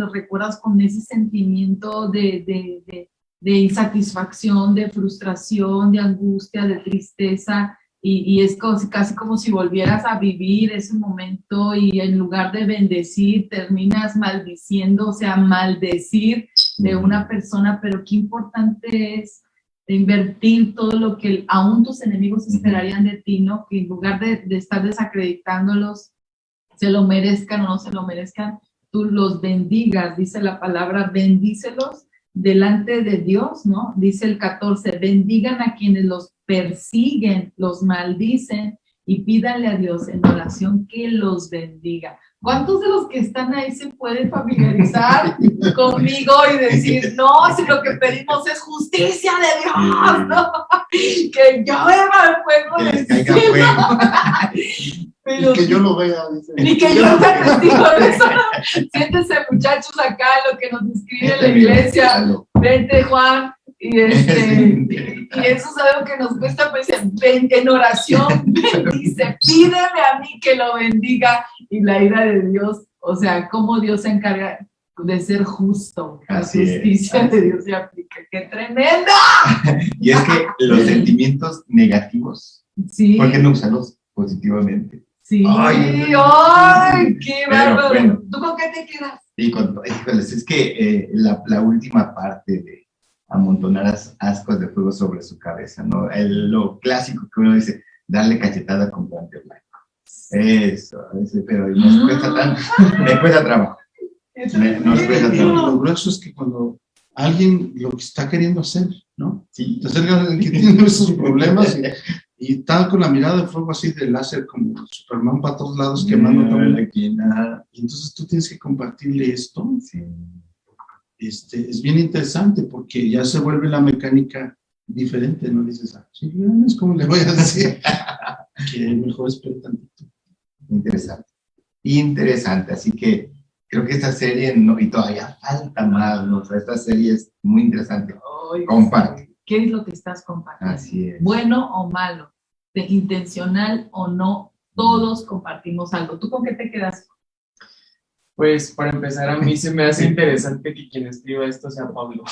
con ese sentimiento de insatisfacción, de frustración, de angustia, de tristeza, y es casi como si volvieras a vivir ese momento y en lugar de bendecir, terminas maldiciendo, o sea, maldecir de una persona, pero qué importante es invertir todo lo que aún tus enemigos esperarían de ti, ¿no? Que en lugar de estar desacreditándolos, se lo merezcan o no se lo merezcan, tú los bendigas, dice la palabra, bendícelos delante de Dios, ¿no? Dice el 14, bendigan a quienes los persiguen, los maldicen y pídanle a Dios en oración que los bendiga. ¿Cuántos de los que están ahí se pueden familiarizar conmigo y decir, no, si lo que pedimos es justicia de Dios, ¿no? Que llueva el fuego del cielo. Pero, y que yo lo vea. Dice. Y que yo sea testigo de eso. Siéntense, muchachos, acá, lo que nos inscribe en la iglesia. Vente, Juan. Y eso es algo que nos cuesta, pues, en oración, bendice, pídeme a mí que lo bendiga, y la ira de Dios, o sea, cómo Dios se encarga de ser justo, la justicia de Dios se aplica, ¡qué tremenda! Y es que los sentimientos negativos, sí. ¿por qué no usarlos positivamente? Sí, ¡ay, qué bárbaro! Bueno, ¿tú con qué te quedas? Sí, es que la última parte de amontonar ascuas de fuego sobre su cabeza, ¿no? Lo clásico que uno dice, darle cachetada con guante blanco. Eso, pero nos cuesta tanto, me cuesta trabajo. Nos cuesta trabajo. Lo grueso es que cuando alguien lo que está queriendo hacer, ¿no? Sí. Entonces alguien que tiene esos problemas y está con la mirada de fuego así de láser como Superman para todos lados quemando todo. Y entonces tú tienes que compartirle esto. Sí. Es bien interesante porque ya se vuelve la mecánica diferente, ¿no? Dices, sí, ¿cómo le voy a decir? Que mejor espera tantito. Interesante, así que creo que esta serie, y todavía falta más, ¿no? O sea, esta serie es muy interesante. Comparte. ¿Qué es lo que estás compartiendo? Así es. Bueno o malo, de intencional o no, todos compartimos algo. ¿Tú con qué te quedas? Pues para empezar, a mí se me hace interesante que quien escriba esto sea Pablo,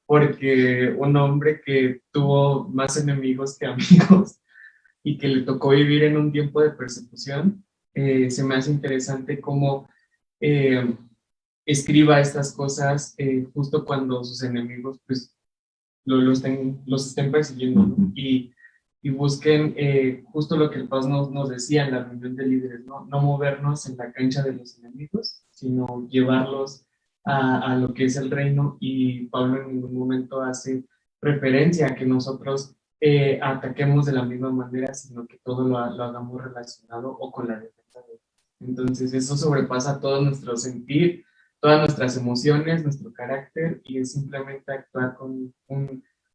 porque un hombre que tuvo más enemigos que amigos y que le tocó vivir en un tiempo de persecución, se me hace interesante cómo eh, escriba estas cosas justo cuando sus enemigos pues los estén persiguiendo, ¿no? Y busquen justo lo que el Paz nos decía en la reunión de líderes, ¿no? No movernos en la cancha de los enemigos, sino llevarlos a lo que es el reino, y Pablo en ningún momento hace referencia a que nosotros ataquemos de la misma manera, sino que todo lo hagamos relacionado o con la defensa de Dios. Entonces eso sobrepasa todo nuestro sentir, todas nuestras emociones, nuestro carácter, y es simplemente actuar con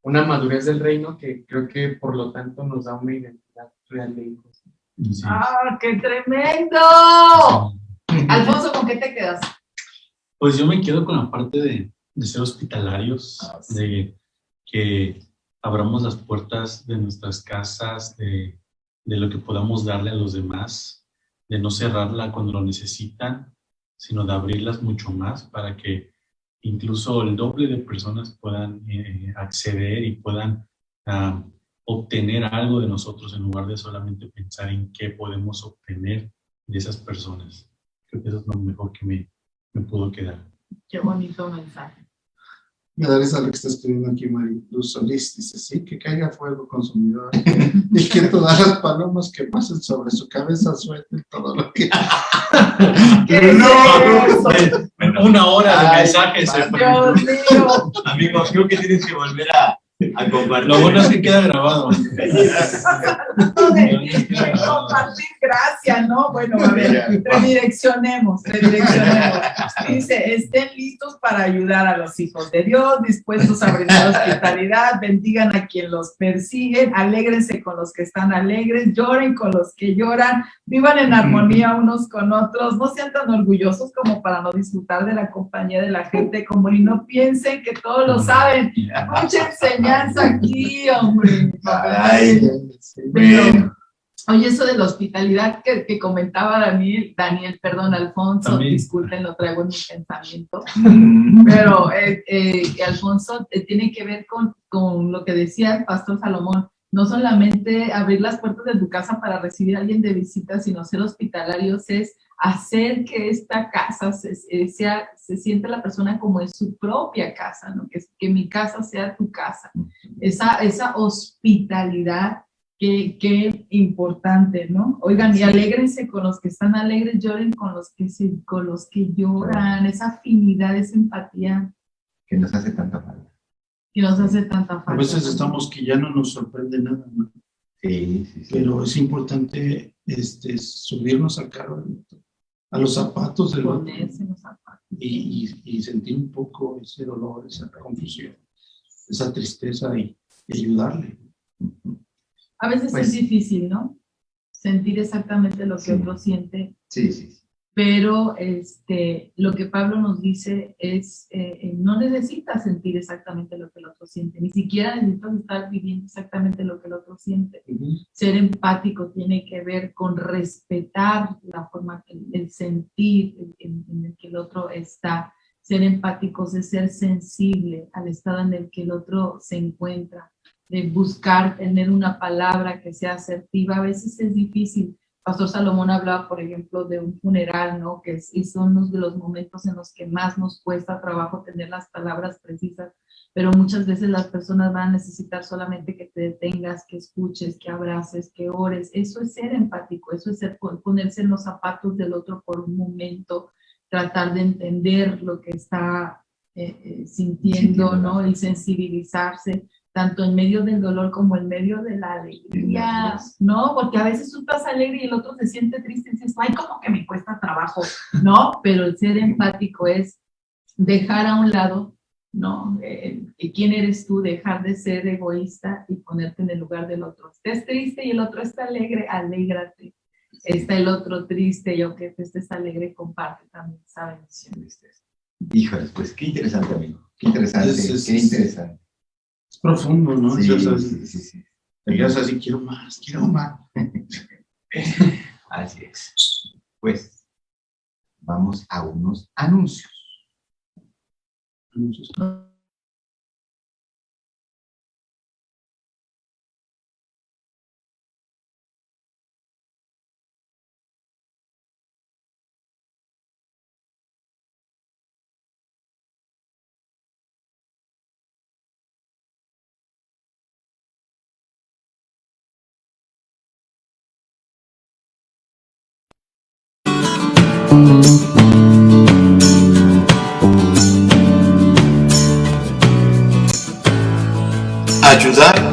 una madurez del reino que creo que por lo tanto nos da una identidad real de hijos. Sí. ¡Ah, qué tremendo! Alfonso, ¿con qué te quedas? Pues yo me quedo con la parte de ser hospitalarios, de que abramos las puertas de nuestras casas, de lo que podamos darle a los demás, de no cerrarla cuando lo necesitan, sino de abrirlas mucho más para que incluso el doble de personas puedan acceder y puedan obtener algo de nosotros en lugar de solamente pensar en qué podemos obtener de esas personas. Creo que eso es lo mejor que me pudo quedar. Qué bonito mensaje. Me da risa lo que está escribiendo aquí Mariluz Solís. Dice, sí, que caiga fuego consumidor y que todas las palomas que pasen sobre su cabeza suelten todo lo que... ¿Qué Bueno, 1 hora de mensajes. Dios mío. Amigo, creo que tienes que volver a compartir. Lo bueno es que queda grabado. Compartir gracia, ¿no? Bueno, a ver, redireccionemos. Dice, estén listos para ayudar a los hijos de Dios, dispuestos a brindar hospitalidad, bendigan a quien los persiguen, alégrense con los que están alegres, lloren con los que lloran, vivan en armonía unos con otros, no sean tan orgullosos como para no disfrutar de la compañía de la gente común y no piensen que todos lo saben. Mucha enseñanza aquí, hombre. Ay, Pero, oye, eso de la hospitalidad que comentaba Alfonso, También. disculpen, lo traigo en mi pensamiento, pero Alfonso tiene que ver con lo que decía el pastor Salomón, no solamente abrir las puertas de tu casa para recibir a alguien de visita, sino ser hospitalarios es hacer que esta casa se sienta la persona como en su propia casa, ¿no? Que mi casa sea tu casa. Esa hospitalidad, qué importante, ¿no? Oigan, y alégrense con los que están alegres, lloren con los que lloran, esa afinidad, esa empatía Que nos hace tanta falta. que nos hace tanta falta. A veces estamos que ya no nos sorprende nada, ¿no? Sí. Pero es importante subirnos al carro, a los zapatos del otro, Ponerse los zapatos. y sentir un poco ese dolor, esa confusión, esa tristeza y ayudarle. A veces Pues, es difícil, ¿no? Sentir exactamente lo que sí. otro siente, Sí. pero lo que Pablo nos dice es, no necesitas sentir exactamente lo que el otro siente, ni siquiera necesitas estar viviendo exactamente lo que el otro siente. Ser empático tiene que ver con respetar la forma, el sentir en el que el otro está. Ser empáticos es ser sensible al estado en el que el otro se encuentra, de buscar tener una palabra que sea asertiva. A veces es difícil. Pastor Salomón hablaba, por ejemplo, de un funeral, ¿no? Y son uno de los momentos en los que más nos cuesta trabajo tener las palabras precisas, pero muchas veces las personas van a necesitar solamente que te detengas, que escuches, que abraces, que ores. Eso es ser empático, eso es ponerse en los zapatos del otro por un momento, tratar de entender lo que está sintiendo, ¿no? Y sensibilizarse, tanto en medio del dolor como en medio de la alegría, ¿no? Porque a veces tú estás alegre y el otro se siente triste y dices, ay, como que me cuesta trabajo, ¿no? Pero el ser empático es dejar a un lado, ¿no? ¿Quién eres tú? Dejar de ser egoísta y ponerte en el lugar del otro. Estés triste y el otro está alegre, alégrate. Está el otro triste y aunque tú estés alegre, comparte también esa bendición. Híjoles, pues qué interesante, amigo. Qué interesante, qué interesante. Es profundo, ¿no? Sí, Sí. Te quedas así, quiero más. Así es. Pues vamos a unos anuncios.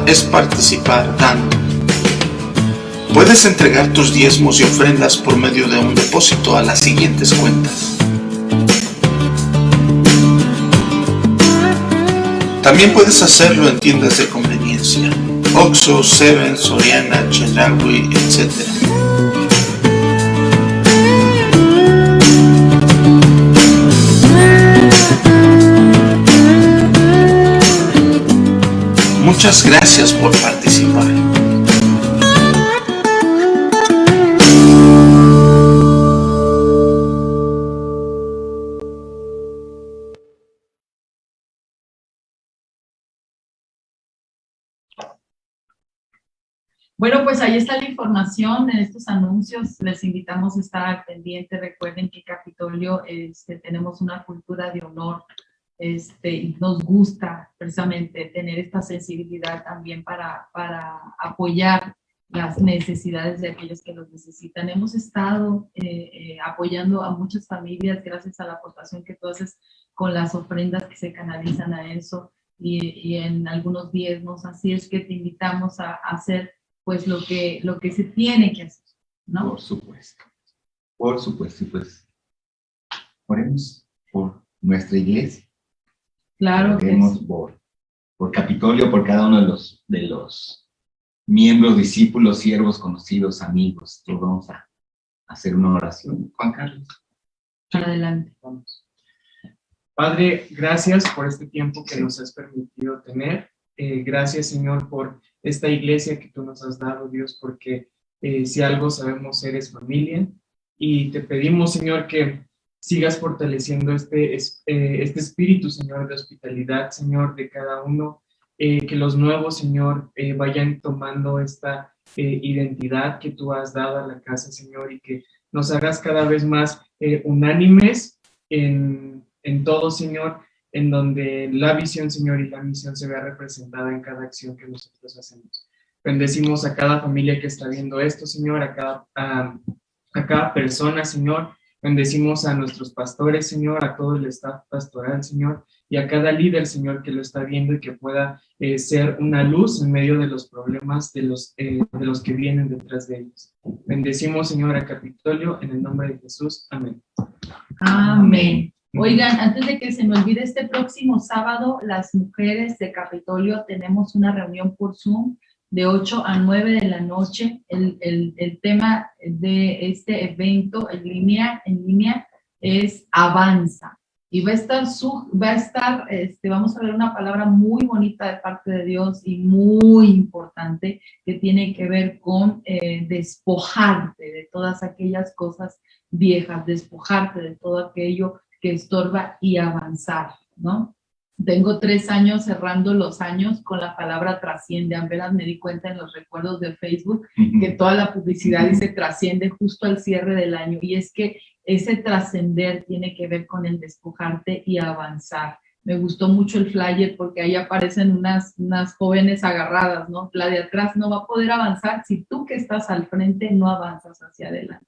es participar dando. Puedes entregar tus diezmos y ofrendas por medio de un depósito a las siguientes cuentas. También puedes hacerlo en tiendas de conveniencia, Oxxo, Seven, Soriana, Chedraui, etc. Muchas gracias por participar. Bueno, pues ahí está la información en estos anuncios. Les invitamos a estar al pendiente. Recuerden que Capitolio tenemos una cultura de honor. Y nos gusta precisamente tener esta sensibilidad también para apoyar las necesidades de aquellos que los necesitan. Hemos estado apoyando a muchas familias gracias a la aportación que tú haces con las ofrendas que se canalizan a eso y en algunos diezmos. Así es que te invitamos a hacer pues lo que se tiene que hacer, ¿no? Por supuesto. Por supuesto. Y pues oremos por nuestra iglesia. Claro que oremos sí. por Capitolio, por cada uno de los miembros, discípulos, siervos, conocidos, amigos. Todos vamos a hacer una oración. Juan Carlos. Adelante. Vamos. Padre, gracias por este tiempo que nos has permitido tener. Gracias, Señor, por esta iglesia que tú nos has dado, Dios, porque si algo sabemos, eres familia. Y te pedimos, Señor, que sigas fortaleciendo este espíritu, Señor, de hospitalidad, Señor, de cada uno. Que los nuevos, Señor, vayan tomando esta identidad que tú has dado a la casa, Señor, y que nos hagas cada vez más unánimes en todo, Señor, en donde la visión, Señor, y la misión se vea representada en cada acción que nosotros hacemos. Bendecimos a cada familia que está viendo esto, Señor, a cada persona, Señor. Bendecimos a nuestros pastores, Señor, a todo el staff pastoral, Señor, y a cada líder, Señor, que lo está viendo y que pueda ser una luz en medio de los problemas de los que vienen detrás de ellos. Bendecimos, Señor, a Capitolio, en el nombre de Jesús. Amén. Amén. Oigan, antes de que se me olvide, este próximo sábado, las mujeres de Capitolio tenemos una reunión por Zoom de 8 a 9 de la noche. El tema de este evento en línea es Avanza. Y vamos a ver una palabra muy bonita de parte de Dios y muy importante que tiene que ver con despojarte de todas aquellas cosas viejas, despojarte de todo aquello que estorba y avanzar, ¿no? Tengo 3 años cerrando los años con la palabra trasciende. A veras me di cuenta en los recuerdos de Facebook que toda la publicidad dice trasciende justo al cierre del año. Y es que ese trascender tiene que ver con el despojarte y avanzar. Me gustó mucho el flyer porque ahí aparecen unas jóvenes agarradas, ¿no? La de atrás no va a poder avanzar si tú que estás al frente no avanzas hacia adelante.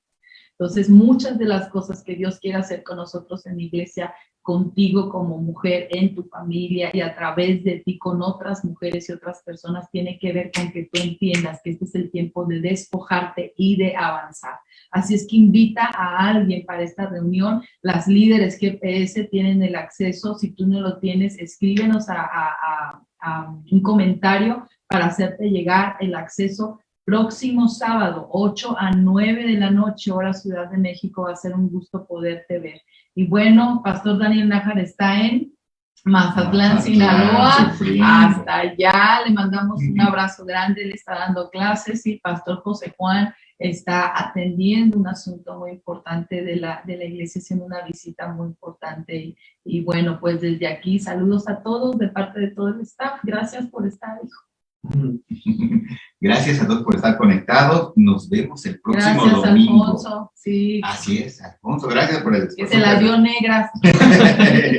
Entonces, muchas de las cosas que Dios quiere hacer con nosotros en la iglesia, contigo como mujer, en tu familia y a través de ti con otras mujeres y otras personas, tiene que ver con que tú entiendas que este es el tiempo de despojarte y de avanzar. Así es que invita a alguien para esta reunión. Las líderes GPS tienen el acceso. Si tú no lo tienes, escríbenos a un comentario para hacerte llegar el acceso. Próximo sábado, 8 a 9 de la noche, hora Ciudad de México, va a ser un gusto poderte ver. Y bueno, Pastor Daniel Nájar está en Mazatlán, Sinaloa, hasta allá, le mandamos un abrazo grande, le está dando clases y Pastor José Juan está atendiendo un asunto muy importante de la iglesia, haciendo una visita muy importante. Y bueno, pues desde aquí, saludos a todos de parte de todo el staff. Gracias por estar, hijo. Gracias a todos por estar conectados. Nos vemos el próximo gracias, domingo. Alfonso. Sí. Así es, Alfonso. Gracias por el Que se las dio negras. Y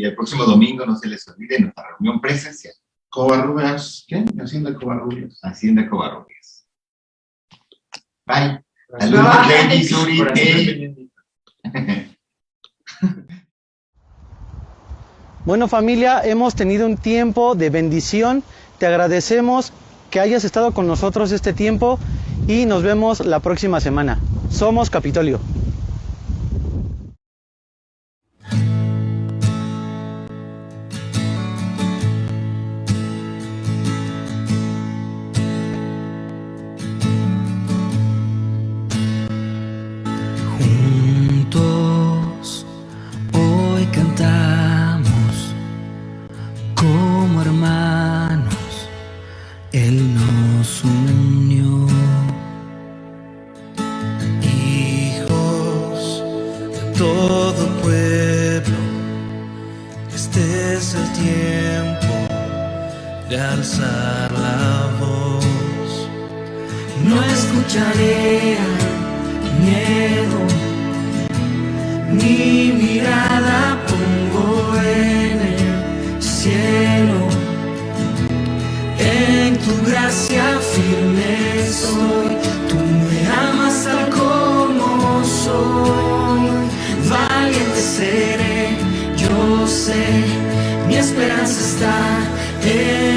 el próximo domingo no se les olvide nuestra reunión presencial. Covarrubias, ¿qué? Hacienda Covarrubias. Hacienda Covarrubias. Bye. Gracias. Saludos, Bye. Lenny, Suri. Corazón pequeñito. Bueno, familia, hemos tenido un tiempo de bendición. Te agradecemos que hayas estado con nosotros este tiempo y nos vemos la próxima semana. Somos Capitolio. Juntos hoy cantamos como hermanos, Él nos unió. Hijos de todo pueblo, este es el tiempo de alzar la voz. No escucharé miedo, mi mirada pongo en el cielo. En tu gracia firme soy, tú me amas tal como soy. Valiente seré, yo sé, mi esperanza está en